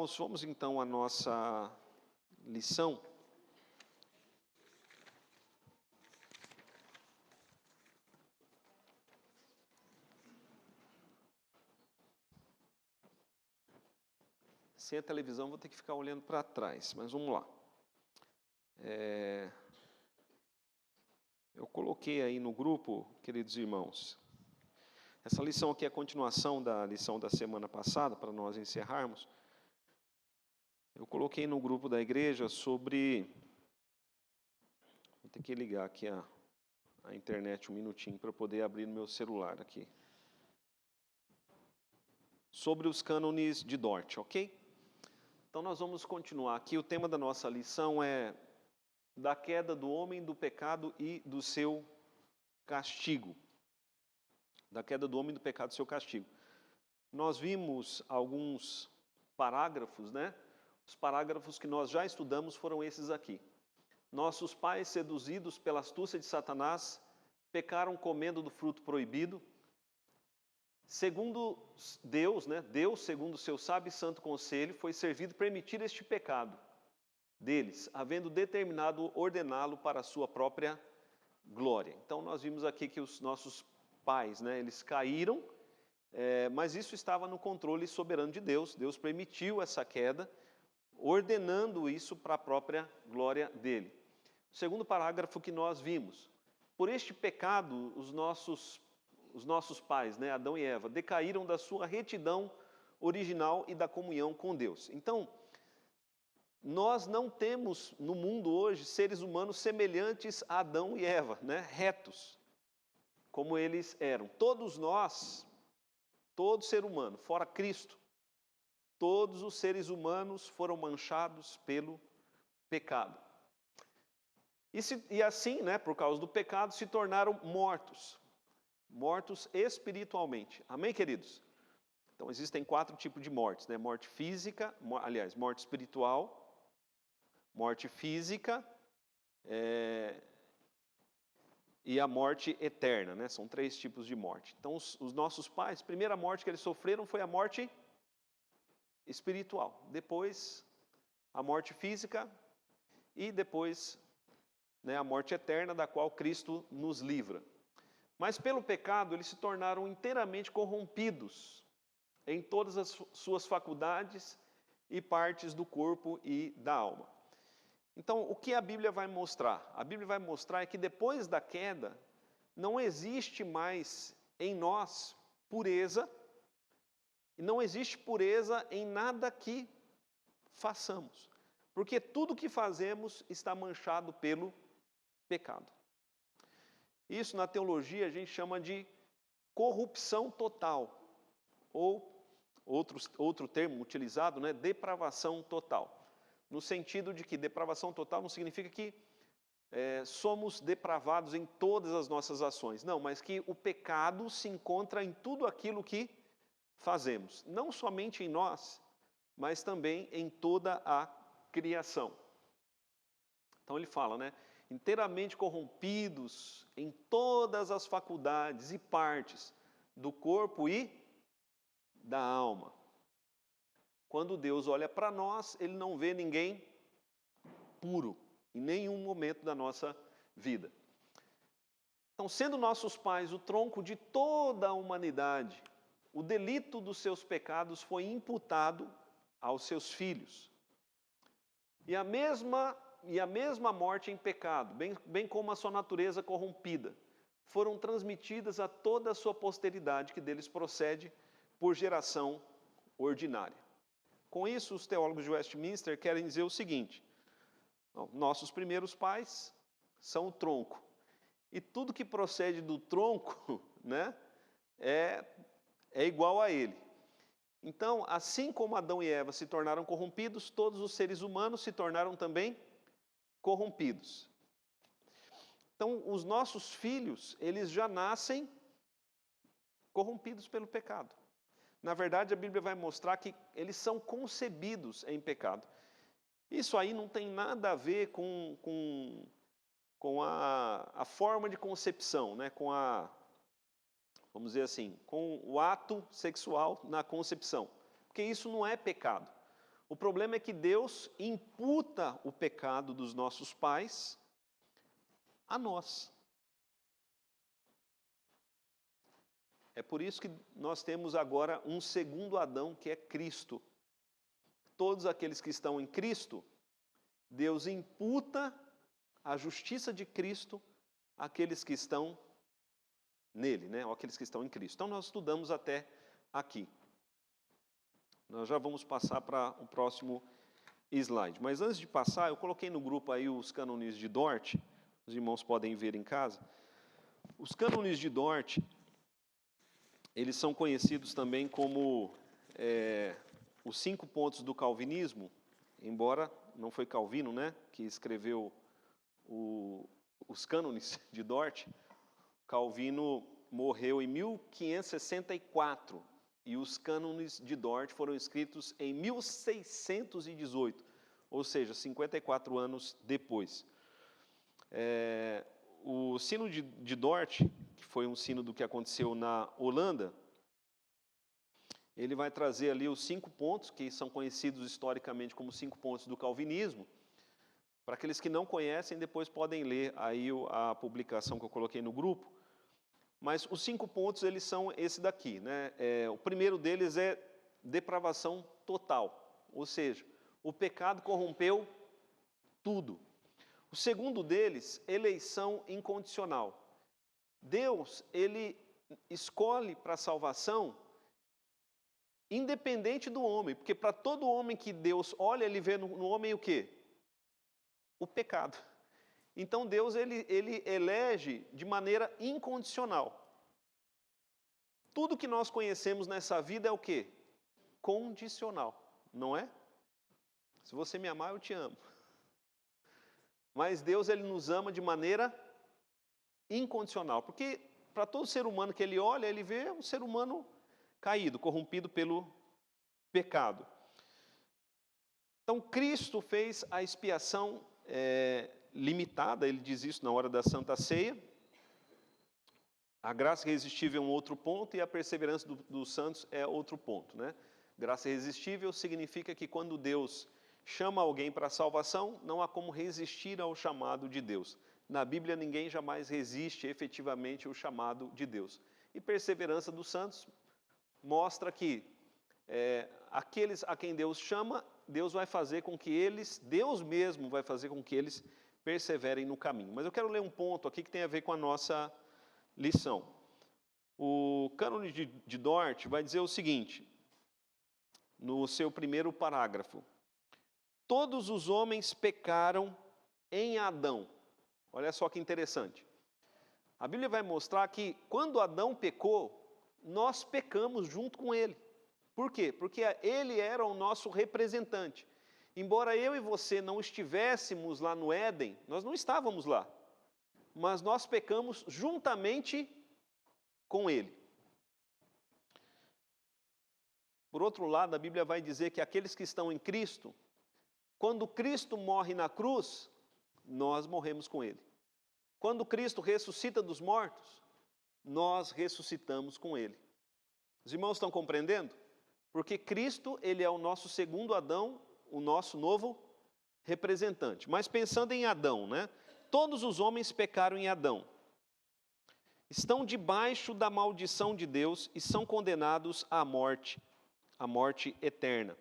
irmãos, vamos então à nossa lição. Sem a televisão vou ter que ficar olhando para trás, mas vamos lá. Eu coloquei aí no grupo, queridos irmãos, essa lição aqui é a continuação da lição da semana passada, para nós encerrarmos. Eu coloquei no grupo da igreja sobre... Vou ter que ligar aqui a internet um minutinho para poder abrir no meu celular aqui. Sobre os cânones de Dort, ok? Então nós vamos continuar aqui. O tema da nossa lição é da queda do homem, do pecado e do seu castigo. Da queda do homem, do pecado e do seu castigo. Nós vimos alguns parágrafos, né? Os parágrafos que nós já estudamos foram esses aqui. Nossos pais, seduzidos pela astúcia de Satanás, pecaram comendo do fruto proibido. Segundo Deus, né? Deus, segundo o seu sábio e santo conselho, foi servido permitir este pecado deles, havendo determinado ordená-lo para a sua própria glória. Então nós vimos aqui que os nossos pais, né? Eles caíram, mas isso estava no controle soberano de Deus. Deus permitiu essa queda, ordenando isso para a própria glória dele. O segundo parágrafo que nós vimos: por este pecado, os nossos pais, né, Adão e Eva, decaíram da sua retidão original e da comunhão com Deus. Então, nós não temos no mundo hoje seres humanos semelhantes a Adão e Eva, né, retos, como eles eram. Todos nós, todo ser humano, fora Cristo, todos os seres humanos foram manchados pelo pecado. E assim, né, por causa do pecado, se tornaram mortos espiritualmente. Amém, queridos? Então, existem 4 tipos de mortes, né? Morte física, morte espiritual, morte física e a morte eterna, né? São 3 tipos de morte. Então, os nossos pais, a primeira morte que eles sofreram foi a morte espiritual. Depois, a morte física e depois, né, a morte eterna, da qual Cristo nos livra. Mas pelo pecado eles se tornaram inteiramente corrompidos em todas as suas faculdades e partes do corpo e da alma. Então, o que a Bíblia vai mostrar? A Bíblia vai mostrar é que depois da queda não existe mais em nós pureza, e não existe pureza em nada que façamos, porque tudo que fazemos está manchado pelo pecado. Isso na teologia a gente chama de corrupção total, ou outro termo utilizado, né, depravação total. No sentido de que depravação total não significa que somos depravados em todas as nossas ações. Não, mas que o pecado se encontra em tudo aquilo que fazemos. Não somente em nós, mas também em toda a criação. Então ele fala, né? Inteiramente corrompidos em todas as faculdades e partes do corpo e da alma. Quando Deus olha para nós, Ele não vê ninguém puro em nenhum momento da nossa vida. Então, sendo nossos pais o tronco de toda a humanidade, o delito dos seus pecados foi imputado aos seus filhos. E a mesma morte em pecado, bem como a sua natureza corrompida, foram transmitidas a toda a sua posteridade, que deles procede por geração ordinária. Com isso, os teólogos de Westminster querem dizer o seguinte: nossos primeiros pais são o tronco, e tudo que procede do tronco, né, é igual a ele. Então, assim como Adão e Eva se tornaram corrompidos, todos os seres humanos se tornaram também corrompidos. Então, os nossos filhos, eles já nascem corrompidos pelo pecado. Na verdade, a Bíblia vai mostrar que eles são concebidos em pecado. Isso aí não tem nada a ver com a forma de concepção, né? Vamos dizer assim, com o ato sexual na concepção. Porque isso não é pecado. O problema é que Deus imputa o pecado dos nossos pais a nós. É por isso que nós temos agora um segundo Adão, que é Cristo. Todos aqueles que estão em Cristo, Deus imputa a justiça de Cristo àqueles que estão nele, né? Ou aqueles que estão em Cristo. Então nós estudamos até aqui. Nós já vamos passar para o próximo slide. Mas antes de passar, eu coloquei no grupo aí os cânones de Dort. Os irmãos podem ver em casa. Os cânones de Dort, eles são conhecidos também como os 5 pontos do calvinismo, embora não foi Calvino, né, que escreveu os cânones de Dort. Calvino morreu em 1564 e os cânones de Dort foram escritos em 1618, ou seja, 54 anos depois. O sino de Dort, que foi um sínodo que aconteceu na Holanda, ele vai trazer ali os 5 pontos, que são conhecidos historicamente como 5 pontos do calvinismo. Para aqueles que não conhecem, depois podem ler aí a publicação que eu coloquei no grupo. Mas os 5 pontos, eles são esse daqui, né? O primeiro deles é depravação total, ou seja, o pecado corrompeu tudo. O segundo deles, eleição incondicional. Deus, ele escolhe para a salvação independente do homem, porque para todo homem que Deus olha, ele vê no homem o quê? O pecado. Então Deus, ele elege de maneira incondicional. Tudo que nós conhecemos nessa vida é o quê? Condicional, não é? Se você me amar, eu te amo. Mas Deus, ele nos ama de maneira incondicional, porque para todo ser humano que ele olha, ele vê um ser humano caído, corrompido pelo pecado. Então Cristo fez a expiação limitada, ele diz isso na hora da Santa Ceia. A graça irresistível é um outro ponto e a perseverança dos santos é outro ponto, né? Graça irresistível significa que quando Deus chama alguém para a salvação, não há como resistir ao chamado de Deus. Na Bíblia, ninguém jamais resiste efetivamente ao chamado de Deus. E perseverança dos santos mostra que aqueles a quem Deus chama, Deus vai fazer com que eles, Deus mesmo vai fazer com que eles perseverem no caminho. Mas eu quero ler um ponto aqui que tem a ver com a nossa lição. O cânone de Dort vai dizer o seguinte, no seu primeiro parágrafo: todos os homens pecaram em Adão. Olha só que interessante. A Bíblia vai mostrar que quando Adão pecou, nós pecamos junto com ele. Por quê? Porque ele era o nosso representante. Embora eu e você não estivéssemos lá no Éden, nós não estávamos lá, mas nós pecamos juntamente com ele. Por outro lado, a Bíblia vai dizer que aqueles que estão em Cristo, quando Cristo morre na cruz, nós morremos com ele. Quando Cristo ressuscita dos mortos, nós ressuscitamos com ele. Os irmãos estão compreendendo? Porque Cristo, ele é o nosso segundo Adão, o nosso novo representante. Mas pensando em Adão, né? Todos os homens pecaram em Adão. Estão debaixo da maldição de Deus e são condenados à morte eterna.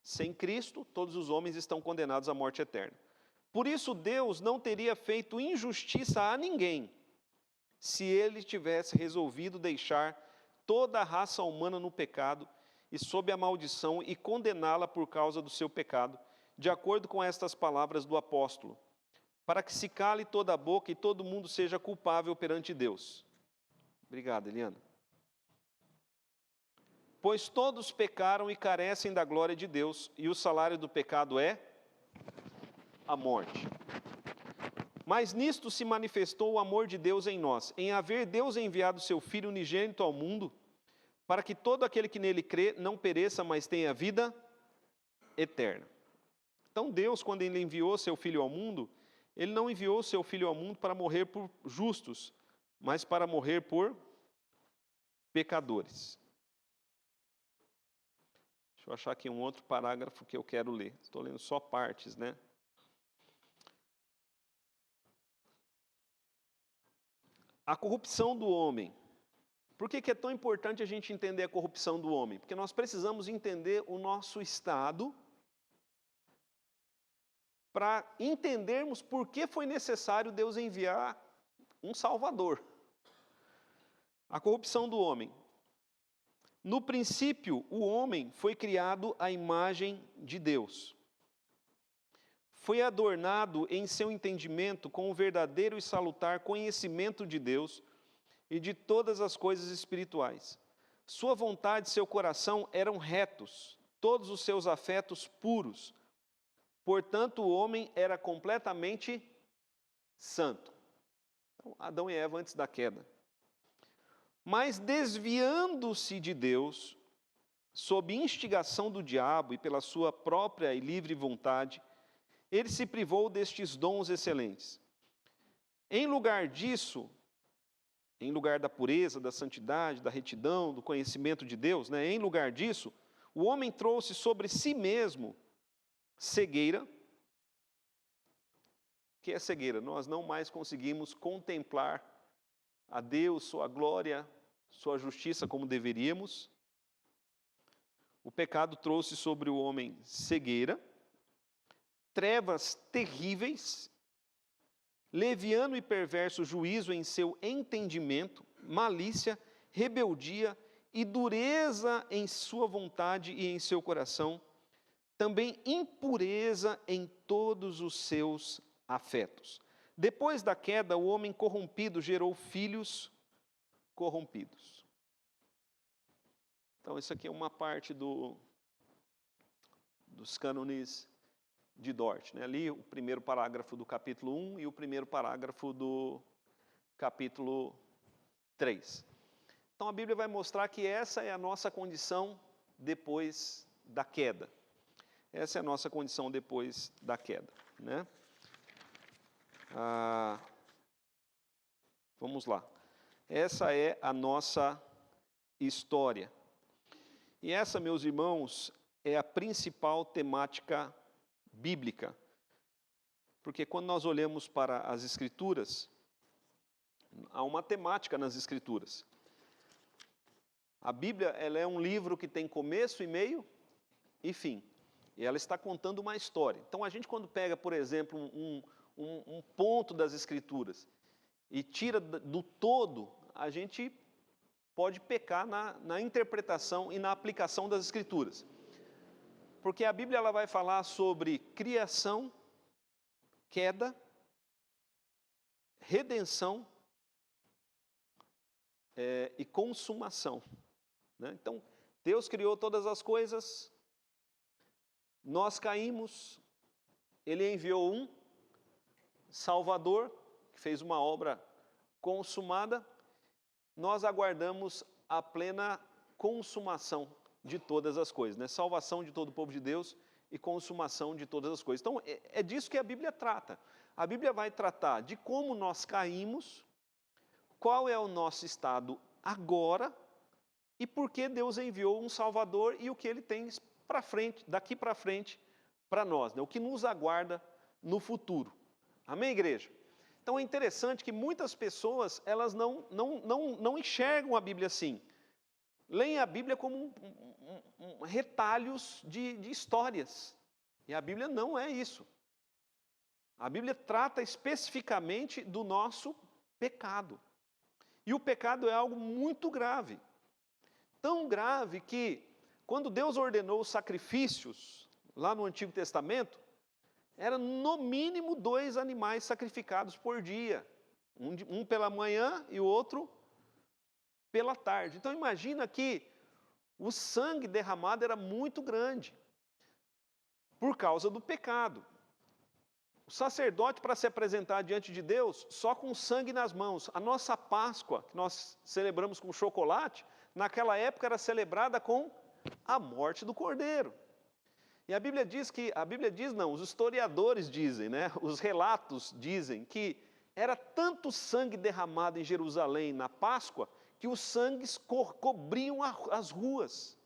Sem Cristo, todos os homens estão condenados à morte eterna. Por isso, Deus não teria feito injustiça a ninguém, se ele tivesse resolvido deixar toda a raça humana no pecado e sob a maldição e condená-la por causa do seu pecado, de acordo com estas palavras do apóstolo, para que se cale toda a boca e todo mundo seja culpável perante Deus. Obrigado, Eliana. Pois todos pecaram e carecem da glória de Deus, e o salário do pecado é a morte. Mas nisto se manifestou o amor de Deus em nós, em haver Deus enviado seu Filho unigênito ao mundo, para que todo aquele que nele crê não pereça, mas tenha vida eterna. Então Deus, quando ele enviou seu Filho ao mundo, ele não enviou seu Filho ao mundo para morrer por justos, mas para morrer por pecadores. Deixa eu achar aqui um outro parágrafo que eu quero ler. Estou lendo só partes, né? A corrupção do homem. Por que é tão importante a gente entender a corrupção do homem? Porque nós precisamos entender o nosso estado para entendermos por que foi necessário Deus enviar um Salvador. A corrupção do homem. No princípio, o homem foi criado à imagem de Deus. Foi adornado em seu entendimento com o verdadeiro e salutar conhecimento de Deus e de todas as coisas espirituais. Sua vontade e seu coração eram retos, todos os seus afetos puros. Portanto, o homem era completamente santo. Então, Adão e Eva antes da queda. Mas desviando-se de Deus, sob instigação do diabo e pela sua própria e livre vontade, ele se privou destes dons excelentes. Em lugar disso, em lugar da pureza, da santidade, da retidão, do conhecimento de Deus, né? Em lugar disso, o homem trouxe sobre si mesmo cegueira. Que é cegueira? Nós não mais conseguimos contemplar a Deus, sua glória, sua justiça como deveríamos. O pecado trouxe sobre o homem cegueira, trevas terríveis, leviano e perverso juízo em seu entendimento, malícia, rebeldia e dureza em sua vontade e em seu coração, também impureza em todos os seus afetos. Depois da queda, o homem corrompido gerou filhos corrompidos. Então, isso aqui é uma parte dos cânones de Dort, né? Ali o primeiro parágrafo do capítulo 1 e o primeiro parágrafo do capítulo 3. Então a Bíblia vai mostrar que essa é a nossa condição depois da queda. Essa é a nossa condição depois da queda, né? Vamos lá. Essa é a nossa história. E essa, meus irmãos, é a principal temática bíblica, porque quando nós olhamos para as Escrituras, há uma temática nas Escrituras. A Bíblia, ela é um livro que tem começo e meio e fim, e ela está contando uma história. Então a gente quando pega, por exemplo, um ponto das Escrituras e tira do todo, a gente pode pecar na interpretação e na aplicação das Escrituras. Porque a Bíblia ela vai falar sobre criação, queda, redenção e consumação, né? Então, Deus criou todas as coisas, nós caímos, Ele enviou um Salvador, que fez uma obra consumada, nós aguardamos a plena consumação de todas as coisas, né? Salvação de todo o povo de Deus e consumação de todas as coisas. Então, é disso que a Bíblia trata. A Bíblia vai tratar de como nós caímos, qual é o nosso estado agora e por que Deus enviou um Salvador e o que Ele tem para frente, daqui para frente, para nós, né? O que nos aguarda no futuro. Amém, igreja? Então, é interessante que muitas pessoas, elas não enxergam a Bíblia assim. Leem a Bíblia como retalhos de histórias. E a Bíblia não é isso. A Bíblia trata especificamente do nosso pecado. E o pecado é algo muito grave. Tão grave que, quando Deus ordenou os sacrifícios, lá no Antigo Testamento, era no mínimo 2 animais sacrificados por dia. Um pela manhã e o outro pela tarde. Então imagina que o sangue derramado era muito grande por causa do pecado. O sacerdote, para se apresentar diante de Deus, só com sangue nas mãos. A nossa Páscoa, que nós celebramos com chocolate, naquela época era celebrada com a morte do cordeiro. E a Bíblia diz os historiadores dizem, né? Os relatos dizem que era tanto sangue derramado em Jerusalém na Páscoa, que os sangues cobriam as ruas.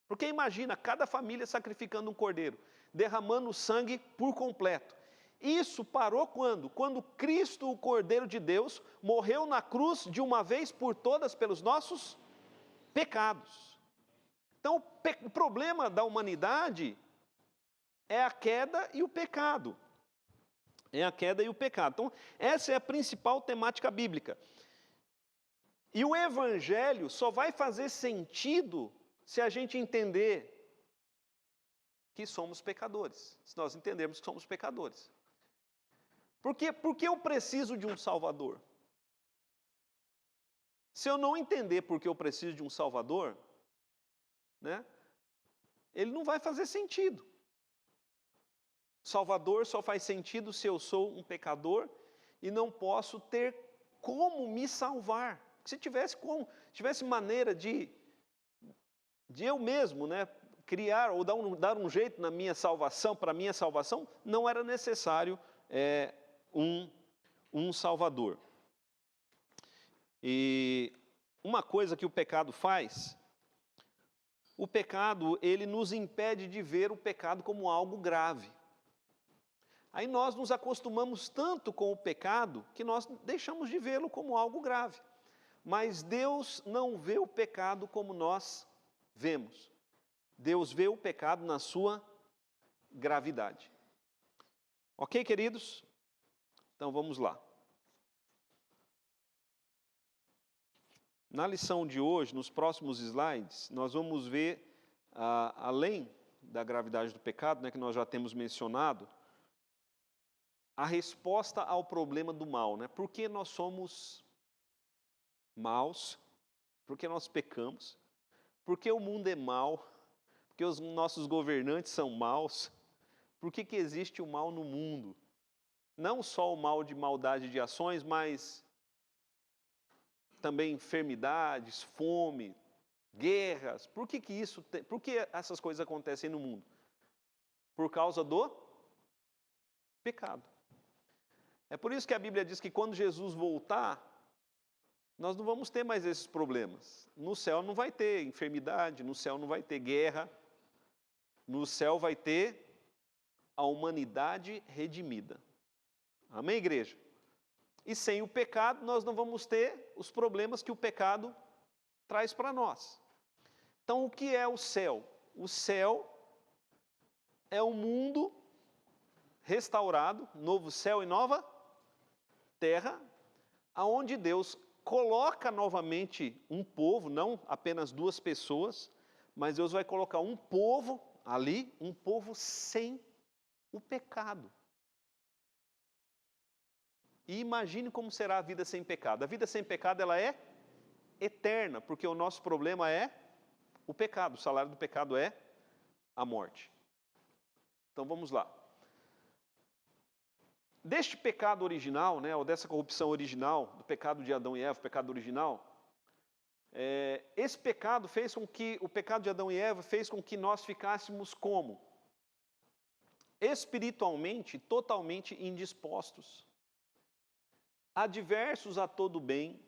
Porque imagina, cada família sacrificando um cordeiro, derramando sangue por completo. Isso parou quando? Quando Cristo, o Cordeiro de Deus, morreu na cruz de uma vez por todas pelos nossos pecados. Então, o problema da humanidade é a queda e o pecado. É a queda e o pecado. Então, essa é a principal temática bíblica. E o Evangelho só vai fazer sentido se a gente entender que somos pecadores. Se nós entendermos que somos pecadores. Por que eu preciso de um Salvador? Se eu não entender por que eu preciso de um Salvador, né, ele não vai fazer sentido. Salvador só faz sentido se eu sou um pecador e não posso ter como me salvar. Se tivesse maneira de eu mesmo, né, criar ou dar um jeito na minha salvação, para a minha salvação, não era necessário um Salvador. E uma coisa que o pecado faz, o pecado, ele nos impede de ver o pecado como algo grave. Aí nós nos acostumamos tanto com o pecado que nós deixamos de vê-lo como algo grave. Mas Deus não vê o pecado como nós vemos. Deus vê o pecado na sua gravidade. Ok, queridos? Então vamos lá. Na lição de hoje, nos próximos slides, nós vamos ver, além da gravidade do pecado, né, que nós já temos mencionado, a resposta ao problema do mal, né? Por que nós somos maus? Por que nós pecamos? Por que o mundo é mau? Por que os nossos governantes são maus? Por que existe o mal no mundo? Não só o mal de maldade de ações, mas também enfermidades, fome, guerras. Por que essas coisas acontecem no mundo? Por causa do pecado. É por isso que a Bíblia diz que quando Jesus voltar, nós não vamos ter mais esses problemas. No céu não vai ter enfermidade, no céu não vai ter guerra, no céu vai ter a humanidade redimida. Amém, igreja? E sem o pecado, nós não vamos ter os problemas que o pecado traz para nós. Então, o que é o céu? O céu é um mundo restaurado, novo céu e nova terra, aonde Deus coloca novamente um povo, não apenas duas pessoas, mas Deus vai colocar um povo ali, um povo sem o pecado. E imagine como será a vida sem pecado. A vida sem pecado, ela é eterna, porque o nosso problema é o pecado. O salário do pecado é a morte. Então vamos lá. Deste pecado original, né, ou dessa corrupção original, do pecado de Adão e Eva, o pecado original, esse pecado o pecado de Adão e Eva fez com que nós ficássemos como? Espiritualmente, totalmente indispostos, adversos a todo bem,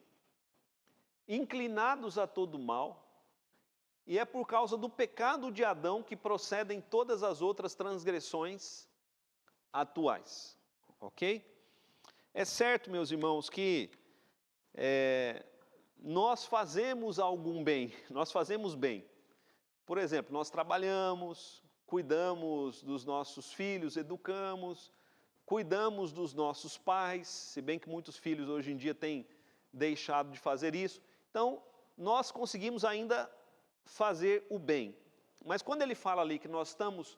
inclinados a todo mal, e é por causa do pecado de Adão que procedem todas as outras transgressões atuais. Ok? É certo, meus irmãos, que nós fazemos algum bem, nós fazemos bem. Por exemplo, nós trabalhamos, cuidamos dos nossos filhos, educamos, cuidamos dos nossos pais, se bem que muitos filhos hoje em dia têm deixado de fazer isso. Então, nós conseguimos ainda fazer o bem. Mas quando ele fala ali que nós estamos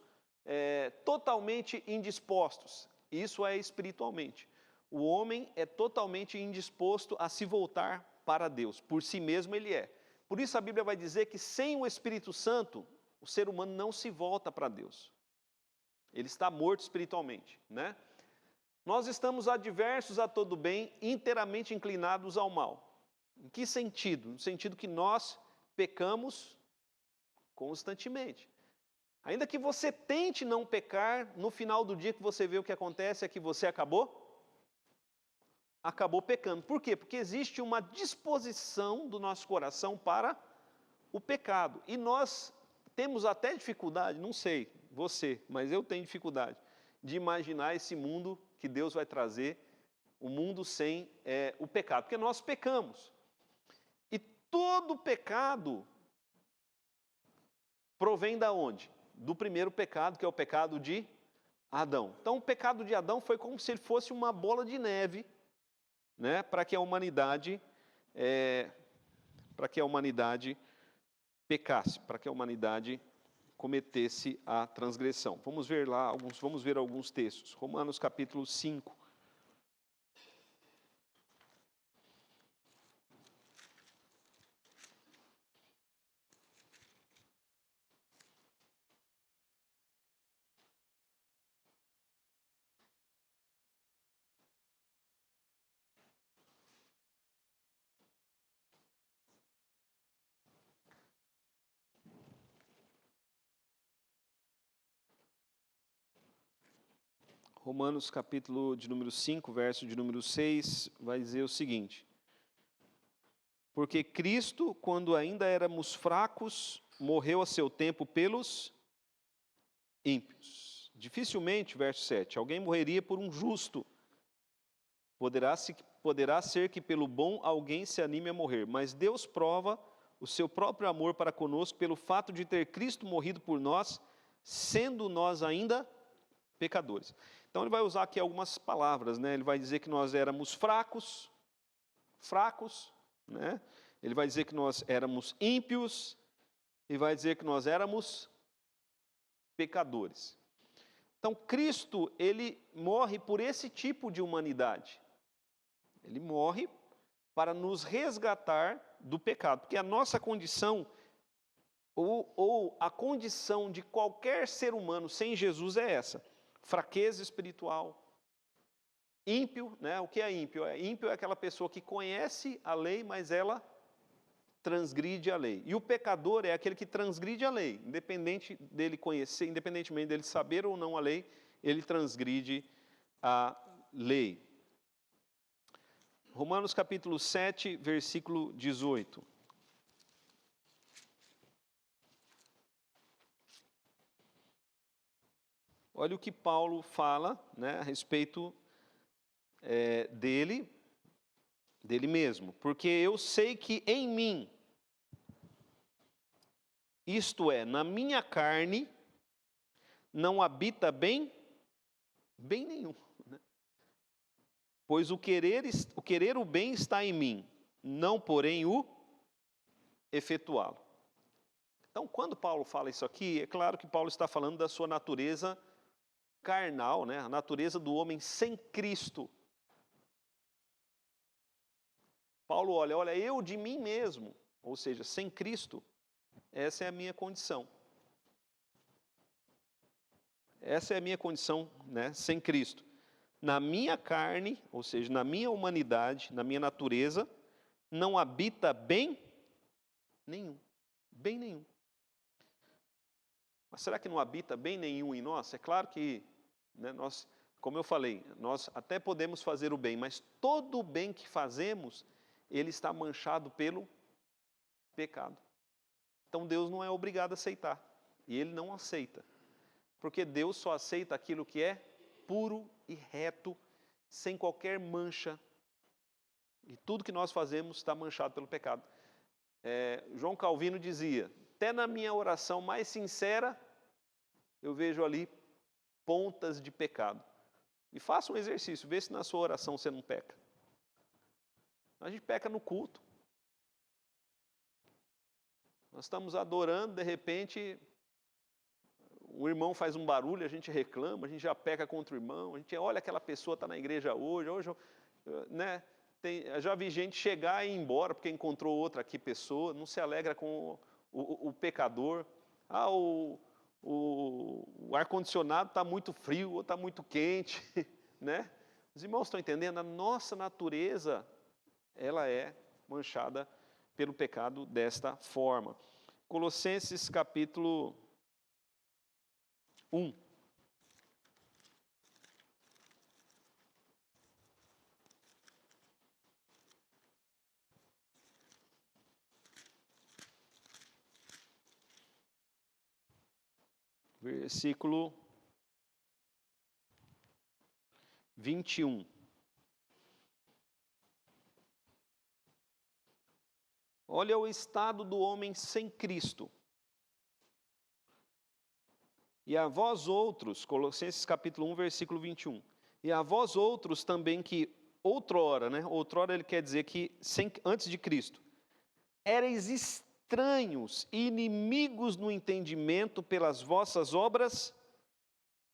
totalmente indispostos, isso é espiritualmente. O homem é totalmente indisposto a se voltar para Deus. Por si mesmo ele é. Por isso a Bíblia vai dizer que sem o Espírito Santo, o ser humano não se volta para Deus. Ele está morto espiritualmente, né? Nós estamos adversos a todo bem, inteiramente inclinados ao mal. Em que sentido? No sentido que nós pecamos constantemente. Ainda que você tente não pecar, no final do dia que você vê o que acontece é que você acabou pecando. Por quê? Porque existe uma disposição do nosso coração para o pecado. E nós temos até dificuldade, não sei, você, mas eu tenho dificuldade de imaginar esse mundo que Deus vai trazer, um mundo sem o pecado, porque nós pecamos. E todo pecado provém da onde? Do primeiro pecado, que é o pecado de Adão. Então, o pecado de Adão foi como se ele fosse uma bola de neve, né, para que a humanidade pecasse, para que a humanidade cometesse a transgressão. Vamos ver alguns textos. Romanos capítulo 5. Romanos capítulo de número 5, verso de número 6, vai dizer o seguinte: porque Cristo, quando ainda éramos fracos, morreu a seu tempo pelos ímpios. Dificilmente, verso 7, alguém morreria por um justo. Poderá ser que pelo bom alguém se anime a morrer, mas Deus prova o seu próprio amor para conosco pelo fato de ter Cristo morrido por nós, sendo nós ainda pecadores. Então ele vai usar aqui algumas palavras, né? Ele vai dizer que nós éramos fracos, né? Ele vai dizer que nós éramos ímpios e vai dizer que nós éramos pecadores. Então Cristo, ele morre por esse tipo de humanidade. Ele morre para nos resgatar do pecado, porque a nossa condição ou a condição de qualquer ser humano sem Jesus é essa: fraqueza espiritual, ímpio, né? O que é ímpio? Ímpio é aquela pessoa que conhece a lei, mas ela transgride a lei. E o pecador é aquele que transgride a lei, independente dele conhecer, independentemente dele saber ou não a lei, ele transgride a lei. Romanos capítulo 7, versículo 18. Olha o que Paulo fala, né, a respeito dele mesmo. Porque eu sei que em mim, isto é, na minha carne, não habita bem nenhum. Né? Pois o querer o bem está em mim, não porém o efetuá-lo. Então, quando Paulo fala isso aqui, é claro que Paulo está falando da sua natureza carnal, né? A natureza do homem sem Cristo. Paulo olha, eu de mim mesmo, ou seja, sem Cristo, essa é a minha condição. Essa é a minha condição, né, sem Cristo. Na minha carne, ou seja, na minha humanidade, na minha natureza, não habita bem nenhum. Bem nenhum. Mas será que não habita bem nenhum em nós? É claro que, né, nós, como eu falei, nós até podemos fazer o bem, mas todo o bem que fazemos, ele está manchado pelo pecado. Então Deus não é obrigado a aceitar. E Ele não aceita. Porque Deus só aceita aquilo que é puro e reto, sem qualquer mancha. E tudo que nós fazemos está manchado pelo pecado. João Calvino dizia: até na minha oração mais sincera, eu vejo ali pontas de pecado. E faça um exercício, vê se na sua oração você não peca. A gente peca no culto. Nós estamos adorando, de repente, o irmão faz um barulho, a gente reclama, a gente já peca contra o irmão, a gente olha aquela pessoa está na igreja hoje, né? Já vi gente chegar e ir embora porque encontrou outra aqui pessoa, não se alegra com o pecador. O ar-condicionado está muito frio ou está muito quente, né? Os irmãos estão entendendo? A nossa natureza, ela é manchada pelo pecado desta forma. Colossenses capítulo 1. versículo 21. Olha o estado do homem sem Cristo. E a vós outros, Colossenses capítulo 1, versículo 21. E a vós outros também que outrora, né? Outrora ele quer dizer que antes de Cristo, éreis estranhos e inimigos no entendimento pelas vossas obras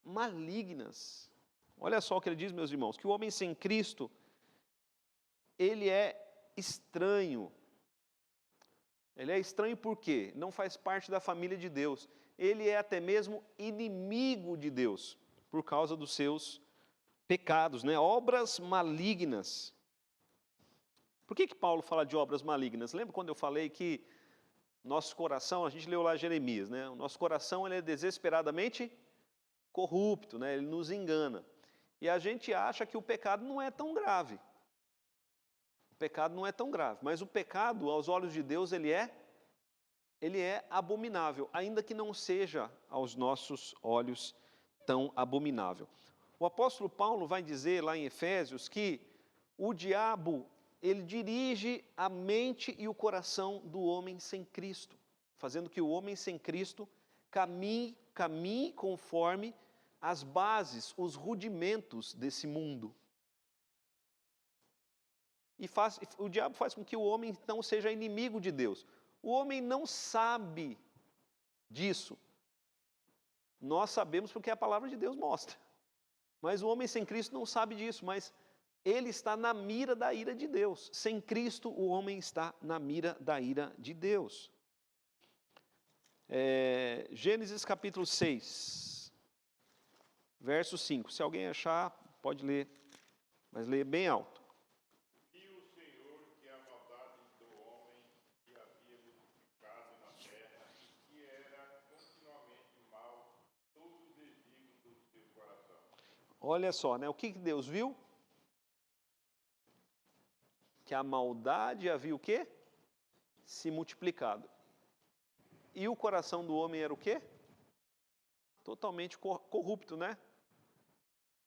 malignas. Olha só o que ele diz, meus irmãos, que o homem sem Cristo, ele é estranho. Ele é estranho por quê? Não faz parte da família de Deus. Ele é até mesmo inimigo de Deus, por causa dos seus pecados, né? Obras malignas. Por que Paulo fala de obras malignas? Lembra quando eu falei que nosso coração, a gente leu lá Jeremias, né? O nosso coração ele é desesperadamente corrupto, né? Ele nos engana. E a gente acha que o pecado não é tão grave. O pecado não é tão grave, mas o pecado, aos olhos de Deus, ele é abominável, ainda que não seja aos nossos olhos tão abominável. O apóstolo Paulo vai dizer lá em Efésios que o diabo, ele dirige a mente e o coração do homem sem Cristo, fazendo que o homem sem Cristo caminhe conforme as bases, os rudimentos desse mundo. E o diabo faz com que o homem então seja inimigo de Deus. O homem não sabe disso. Nós sabemos porque a palavra de Deus mostra. Mas o homem sem Cristo não sabe disso, mas ele está na mira da ira de Deus. Sem Cristo, o homem está na mira da ira de Deus. Gênesis capítulo 6, verso 5. Se alguém achar, pode ler, mas lê bem alto. Olha só, né? O que Deus viu? Que a maldade havia o quê? Se multiplicado. E o coração do homem era o quê? Totalmente corrupto, né?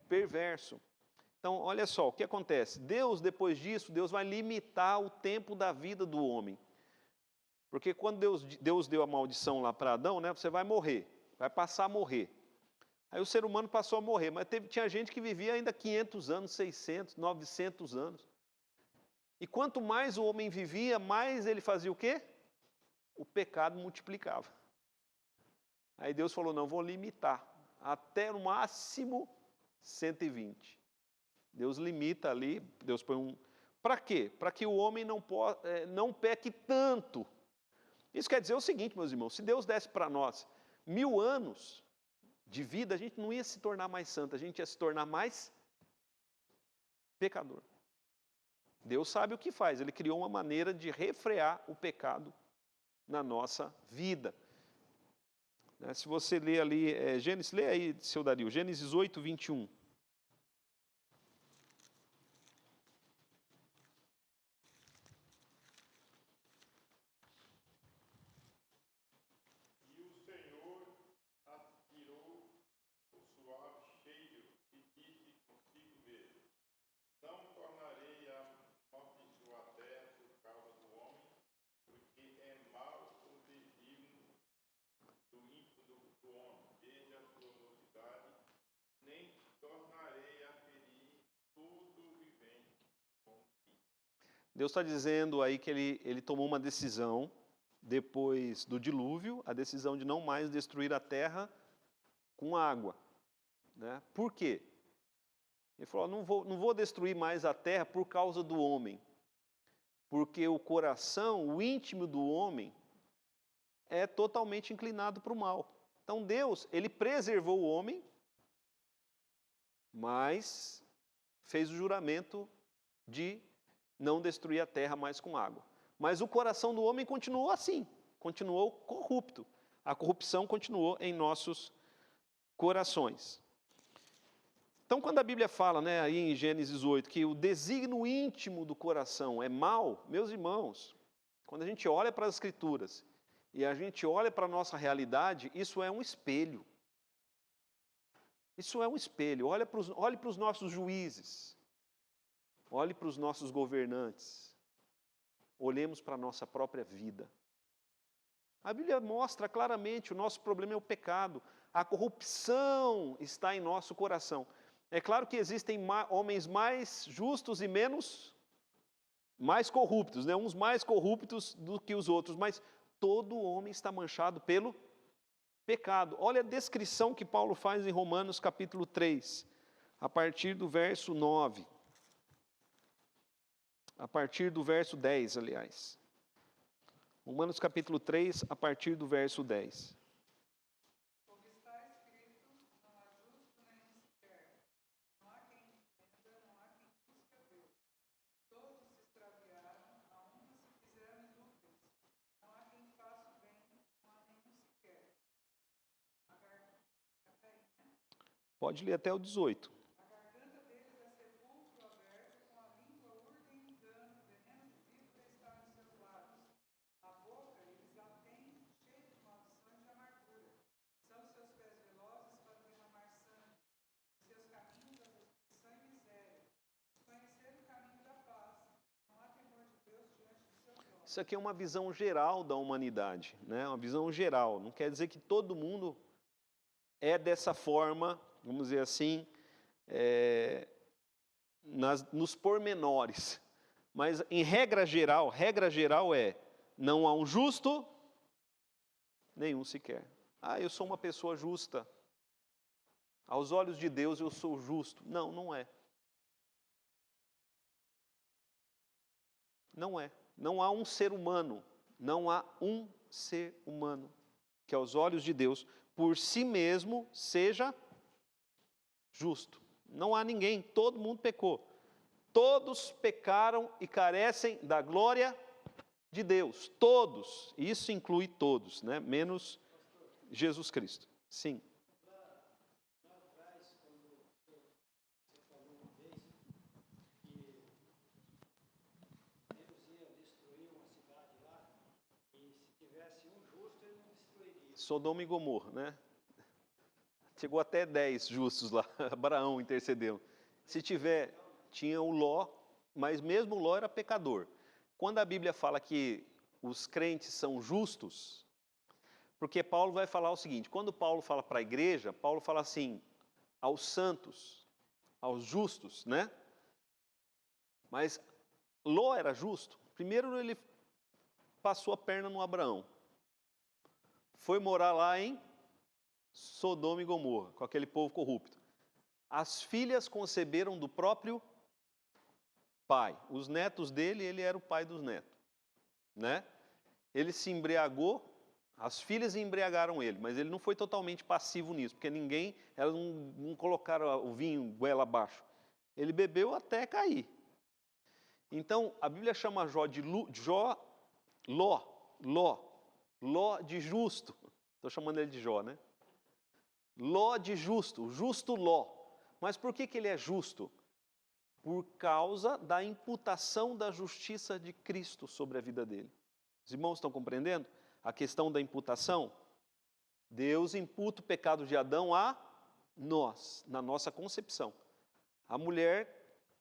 Perverso. Então, olha só, o que acontece? Deus, depois disso, Deus vai limitar o tempo da vida do homem. Porque quando Deus deu a maldição lá para Adão, né? Você vai morrer, vai passar a morrer. Aí o ser humano passou a morrer, mas tinha gente que vivia ainda 500 anos, 600, 900 anos. E quanto mais o homem vivia, mais ele fazia o quê? O pecado multiplicava. Aí Deus falou, não, vou limitar, até no máximo 120. Deus limita ali, Deus põe Para quê? Para que o homem não peque tanto. Isso quer dizer o seguinte, meus irmãos, se Deus desse para nós 1000 anos de vida, a gente não ia se tornar mais santo, a gente ia se tornar mais pecador. Deus sabe o que faz, Ele criou uma maneira de refrear o pecado na nossa vida. Se você ler ali, Gênesis, lê aí, seu Dario, Gênesis 8, 21. Deus está dizendo aí que ele tomou uma decisão, depois do dilúvio, a decisão de não mais destruir a terra com água. Né? Por quê? Ele falou, não vou destruir mais a terra por causa do homem. Porque o coração, o íntimo do homem, é totalmente inclinado para o mal. Então Deus, Ele preservou o homem, mas fez o juramento de não destruir a terra mais com água. Mas o coração do homem continuou assim, continuou corrupto. A corrupção continuou em nossos corações. Então, quando a Bíblia fala, né, aí em Gênesis 8, que o desígnio íntimo do coração é mau, meus irmãos, quando a gente olha para as Escrituras e a gente olha para a nossa realidade, isso é um espelho. Isso é um espelho. Olhe para os nossos juízes. Olhe para os nossos governantes. Olhemos para a nossa própria vida. A Bíblia mostra claramente, o nosso problema é o pecado. A corrupção está em nosso coração. É claro que existem homens mais justos e mais corruptos, né? Uns mais corruptos do que os outros, mas todo homem está manchado pelo pecado. Olha a descrição que Paulo faz em Romanos capítulo 3, a partir do verso 9. A partir do verso 10, aliás. Romanos capítulo 3, a partir do verso 10. Como está escrito, não há justo nenhum sequer. Não há quem entenda, não há quem busque a Deus. Todos se extraviaram, a uns se fizeram inúteis. Não há quem faça o bem, não há nenhum sequer. Pode ler até o 18. A garganta deles é sepulcro aberto, com a língua urdem engano, veneno de víbora está nos seus lábios. A boca eles a têm cheia de maldição e de amargura. São os seus pés velozes para derramar sangue. Os seus caminhos a destruição e miséria. Desconhecer o caminho da paz. Não há temor de Deus diante de seus olhos. Isso aqui é uma visão geral da humanidade, né? Uma visão geral. Não quer dizer que todo mundo é dessa forma, vamos dizer assim, nos pormenores. Mas em regra geral é, não há um justo, nenhum sequer. Ah, eu sou uma pessoa justa. Aos olhos de Deus eu sou justo. Não, não é. Não é. Não há um ser humano. Não há um ser humano que aos olhos de Deus, por si mesmo, seja justo. Não há ninguém, todo mundo pecou. Todos pecaram e carecem da glória de Deus. Todos. Isso inclui todos, né? Menos Jesus Cristo. Sim. Lá atrás, quando você falou uma vez que Deus ia destruir uma cidade lá, e se tivesse um justo, ele não destruiria. Sodoma e Gomorra, né? Chegou até 10 justos lá, Abraão intercedeu. Se tiver, tinha o Ló, mas mesmo o Ló era pecador. Quando a Bíblia fala que os crentes são justos, porque Paulo vai falar o seguinte, quando Paulo fala para a igreja, Paulo fala assim, aos santos, aos justos, né? Mas Ló era justo. Primeiro ele passou a perna no Abraão. Foi morar lá em Sodoma e Gomorra, com aquele povo corrupto. As filhas conceberam do próprio pai. Os netos dele, ele era o pai dos netos, né? Ele se embriagou, as filhas embriagaram ele, mas ele não foi totalmente passivo nisso, porque elas não colocaram o vinho goela abaixo. Ele bebeu até cair. Então, a Bíblia chama Ló de justo. Estou chamando ele de Jó, né? Ló de justo, o justo Ló. Mas por que ele é justo? Por causa da imputação da justiça de Cristo sobre a vida dele. Os irmãos estão compreendendo a questão da imputação? Deus imputa o pecado de Adão a nós, na nossa concepção. A mulher,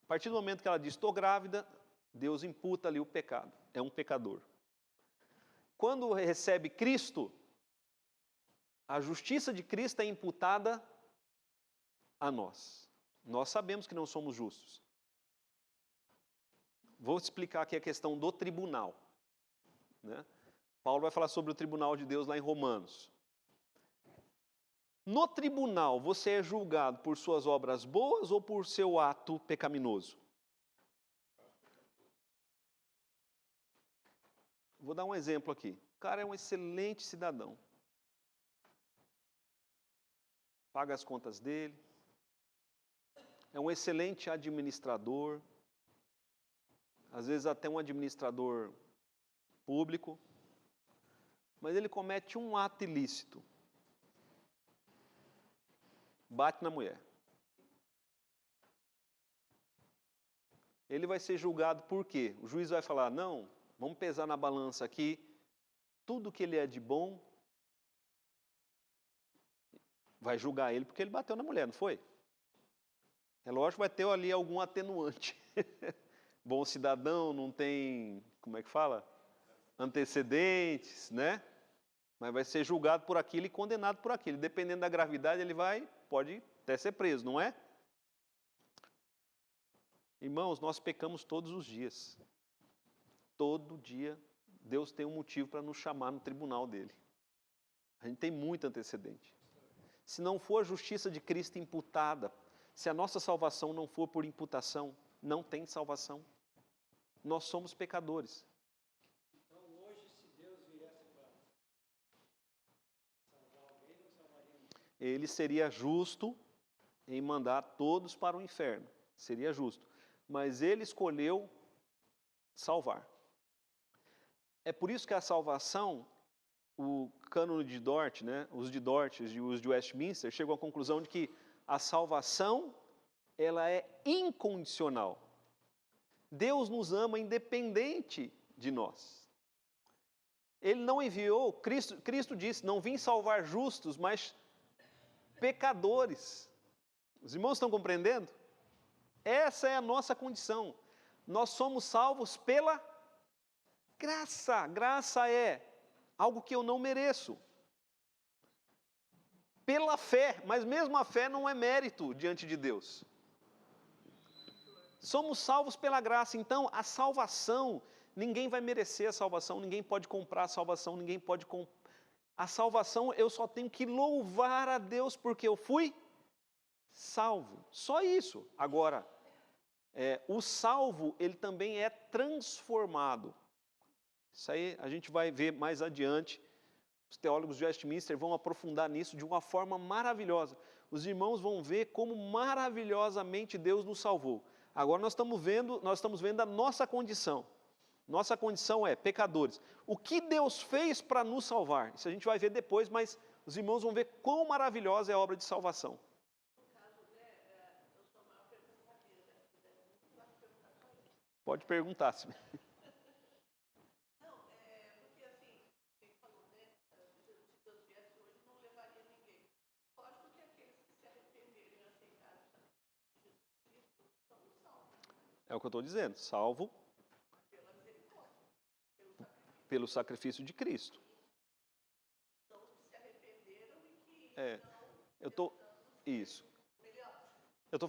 a partir do momento que ela diz, estou grávida, Deus imputa ali o pecado, é um pecador. Quando recebe Cristo, a justiça de Cristo é imputada a nós. Nós sabemos que não somos justos. Vou explicar aqui a questão do tribunal, né? Paulo vai falar sobre o tribunal de Deus lá em Romanos. No tribunal, você é julgado por suas obras boas ou por seu ato pecaminoso? Vou dar um exemplo aqui. O cara é um excelente cidadão. Paga as contas dele. É um excelente administrador. Às vezes até um administrador público. Mas ele comete um ato ilícito. Bate na mulher. Ele vai ser julgado por quê? O juiz vai falar, não, vamos pesar na balança aqui, tudo que ele é de bom, vai julgar ele porque ele bateu na mulher, não foi? É lógico que vai ter ali algum atenuante. Bom cidadão, não tem, como é que fala? Antecedentes, né? Mas vai ser julgado por aquilo e condenado por aquilo. Dependendo da gravidade, ele pode até ser preso, não é? Irmãos, nós pecamos todos os dias. Todo dia, Deus tem um motivo para nos chamar no tribunal dele. A gente tem muito antecedente. Se não for a justiça de Cristo imputada, se a nossa salvação não for por imputação, não tem salvação. Nós somos pecadores. Então, hoje, se Deus viesse para salvar alguém, não salvaria ninguém. Ele seria justo em mandar todos para o inferno. Seria justo. Mas ele escolheu salvar. É por isso que a salvação, o cânone de Dort, né, os de Dort e os de Westminster, chegam à conclusão de que a salvação, ela é incondicional. Deus nos ama independente de nós. Ele não enviou, Cristo disse, não vim salvar justos, mas pecadores. Os irmãos estão compreendendo? Essa é a nossa condição. Nós somos salvos pela graça. Graça é algo que eu não mereço. Pela fé, mas mesmo a fé não é mérito diante de Deus. Somos salvos pela graça, então a salvação, ninguém vai merecer a salvação, ninguém pode comprar a salvação, ninguém pode comprar. A salvação eu só tenho que louvar a Deus porque eu fui salvo. Só isso. Agora, o salvo, ele também é transformado. Isso aí a gente vai ver mais adiante. Os teólogos de Westminster vão aprofundar nisso de uma forma maravilhosa. Os irmãos vão ver como maravilhosamente Deus nos salvou. Agora nós estamos vendo a nossa condição. Nossa condição é pecadores. O que Deus fez para nos salvar? Isso a gente vai ver depois, mas os irmãos vão ver quão maravilhosa é a obra de salvação. Pode perguntar, se é o que eu estou dizendo, salvo pelo sacrifício de Cristo. Isso. Eu estou